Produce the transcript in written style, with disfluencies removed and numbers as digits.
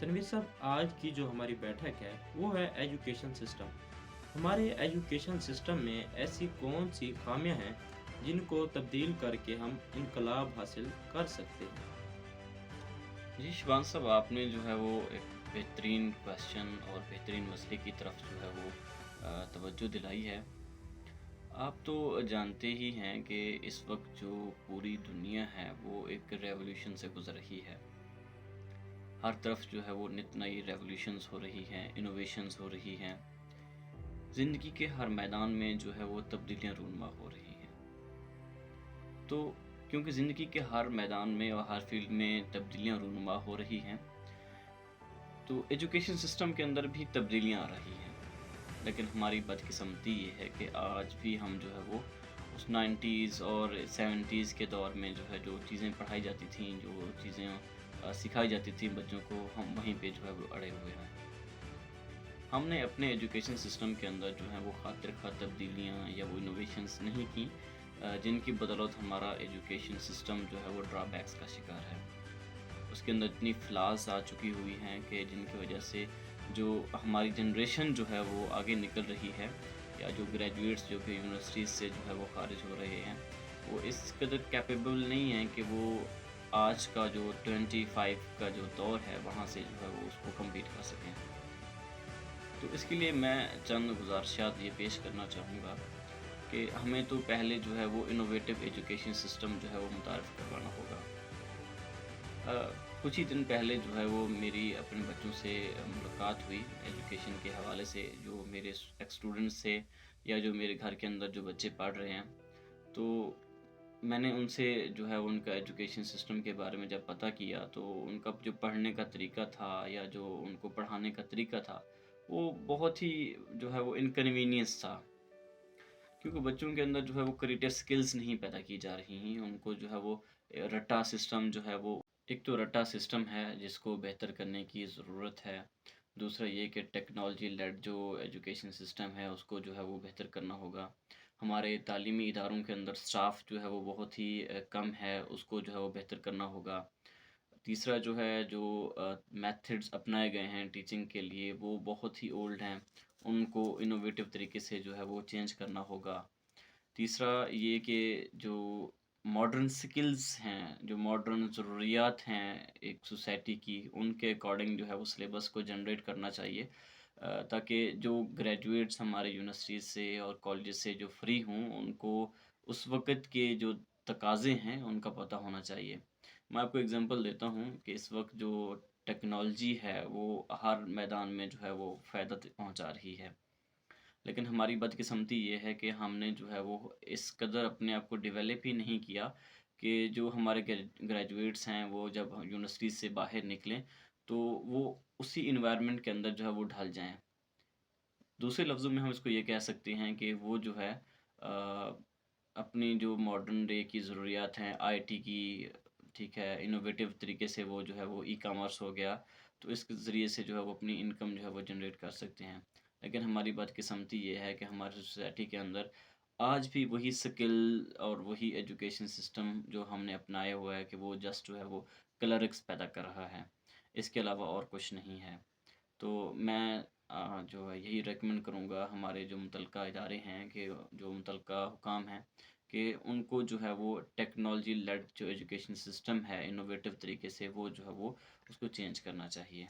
तनवीर साहब, आज की जो हमारी बैठक है वो है एजुकेशन सिस्टम। हमारे एजुकेशन सिस्टम में ऐसी कौन सी खामियां हैं जिनको तब्दील करके हम इनकलाब हासिल कर सकते हैं? जी, शिवांश साहब आपने जो है वो एक बेहतरीन क्वेश्चन और बेहतरीन मसले की तरफ जो है वो तवज्जो दिलाई है। आप तो जानते ही हैं कि इस वक्त जो पूरी दुनिया है वो एक रेवोल्यूशन से गुज़र रही है। हर तरफ जो है वो नित नई रेवोल्यूशंस हो रही हैं, इनोवेशंस हो रही हैं। ज़िंदगी के हर मैदान में जो है वो तब्दीलियाँ रूनुमा हो रही हैं। तो क्योंकि ज़िंदगी के हर मैदान में और हर फ़ील्ड में तब्दीलियाँ रूनुमा हो रही हैं, तो एजुकेशन सिस्टम के अंदर भी तब्दीलियाँ आ रही हैं। लेकिन हमारी बदकिस्मती ये है कि आज भी हम जो है वो उस 90s और 70s के दौर में जो है जो चीज़ें पढ़ाई जाती थीं, जो चीज़ें सिखाई जाती थी बच्चों को, हम वहीं पे जो है वो अड़े हुए हैं। हमने अपने एजुकेशन सिस्टम के अंदर जो है वो खातिर खा तब्दीलियाँ या वो इनोवेशंस नहीं की, जिनकी बदौलत हमारा एजुकेशन सिस्टम जो है वो ड्रॉबैक्स का शिकार है। उसके अंदर इतनी फ्लॉज़ आ चुकी हुई हैं कि जिनकी वजह से जो हमारी जनरेशन जो है वो आगे निकल रही है, या जो ग्रेजुएट्स जो कि यूनिवर्सिटीज़ से जो है वो ख़ारिज हो रहे हैं, वो इस कदर कैपेबल नहीं हैं कि वो आज का जो 25 का जो दौर है वहाँ से जो है वो उसको कम्पीट कर सकें। तो इसके लिए मैं चंद गुज़ारिशात ये पेश करना चाहूँगा कि हमें तो पहले जो है वो इनोवेटिव एजुकेशन सिस्टम जो है वो मुतारिफ़ करवाना होगा। कुछ ही दिन पहले जो है वो मेरी अपने बच्चों से मुलाकात हुई एजुकेशन के हवाले से, जो मेरे एक्स स्टूडेंट्स थे या जो मेरे घर के अंदर जो बच्चे पढ़ रहे हैं। तो मैंने उनसे जो है उनका एजुकेशन सिस्टम के बारे में जब पता किया, तो उनका जो पढ़ने का तरीका था या जो उनको पढ़ाने का तरीका था, वो बहुत ही जो है वो इनकन्वीनियंस था। क्योंकि बच्चों के अंदर जो है वो क्रिएटिव स्किल्स नहीं पैदा की जा रही हैं, उनको जो है वो रट्टा सिस्टम जो है वो, एक तो रट्टा सिस्टम है जिसको बेहतर करने की ज़रूरत है। दूसरा ये कि टेक्नोलॉजी लेड जो एजुकेशन सिस्टम है उसको जो है वो बेहतर करना होगा। हमारे तालीमी इदारों के अंदर स्टाफ जो है वो बहुत ही कम है, उसको जो है वो बेहतर करना होगा। तीसरा जो है जो मेथड्स अपनाए गए हैं टीचिंग के लिए वो बहुत ही ओल्ड हैं, उनको इनोवेटिव तरीके से जो है वो चेंज करना होगा। तीसरा ये कि जो मॉडर्न स्किल्स हैं, जो मॉडर्न ज़रूरियात हैं एक सोसाइटी की, उनके अकॉर्डिंग जो है वो सिलेबस को जनरेट करना चाहिए, ताकि जो ग्रेजुएट्स हमारे यूनिवर्सिटीज़ से और कॉलेजेस से जो फ्री हों, उनको उस वक़्त के जो तकाज़े हैं, उनका पता होना चाहिए। मैं आपको एग्ज़ाम्पल देता हूँ कि इस वक़्त जो टेक्नोलॉजी है, वो हर मैदान में जो है वो फ़ायदा पहुँचा रही है। लेकिन हमारी बदकिस्मती ये है कि हमने जो है वो इस कदर अपने आप को डेवलप ही नहीं किया कि जो हमारे ग्रेजुएट्स हैं वो जब यूनिवर्सिटी से बाहर निकलें तो वो उसी इन्वायरमेंट के अंदर जो है वो ढल जाएं। दूसरे लफ्ज़ों में हम इसको ये कह सकते हैं कि वो जो है अपनी जो मॉडर्न डे की ज़रूरियात हैं आईटी की, ठीक है, इनोवेटिव तरीके से वो जो है वो ई कॉमर्स हो गया, तो इसके ज़रिए से जो है वो अपनी इनकम जो है वो जनरेट कर सकते हैं। लेकिन हमारी बदकिस्मती ये है कि हमारी सोसाइटी के अंदर आज भी वही स्किल और वही एजुकेशन सिस्टम जो हमने अपनाया हुआ है कि वो जस्ट जो है वो क्लरिक्स पैदा कर रहा है, इसके अलावा और कुछ नहीं है। तो मैं जो है यही रेकमेंड करूँगा हमारे जो मुतलका इदारे हैं कि जो मुतलका हुकाम हैं कि उनको जो है वो टेक्नोलॉजी लेड जो एजुकेशन सिस्टम है इनोवेटिव तरीके से वो जो है वो उसको चेंज करना चाहिए।